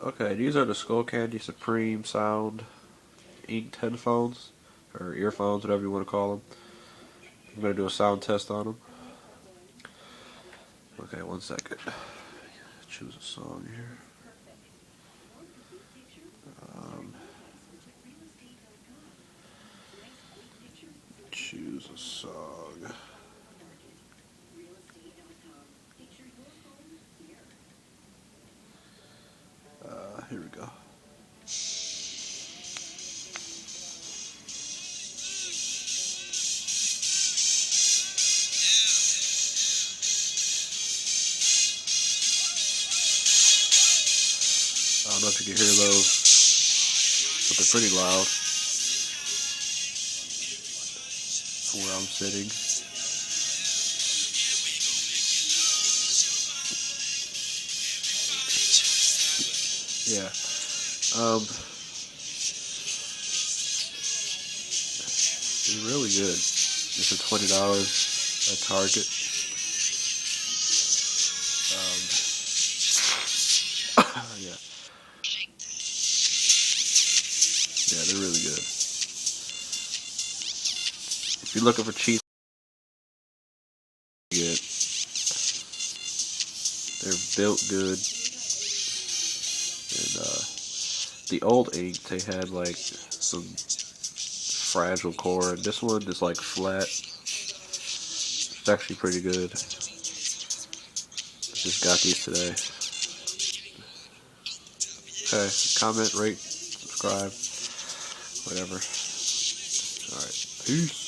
Okay, these are the Skullcandy Supreme Sound Inked headphones, or earphones, whatever you want to call them. I'm going to do a sound test on them. Okay, 1 second. Choose a song here. Um, choose a song. Here we go. I don't know if you can hear those, but they're pretty loud from where I'm sitting. Yeah. They're really good. It's for $20 at Target. Yeah. Yeah, they're really good. If you're looking for cheap, good. They're built good. And the old ink, they had like some fragile cord. This one is like flat. It's actually pretty good. Just got these today. Okay, comment, rate, subscribe, whatever. Alright, peace.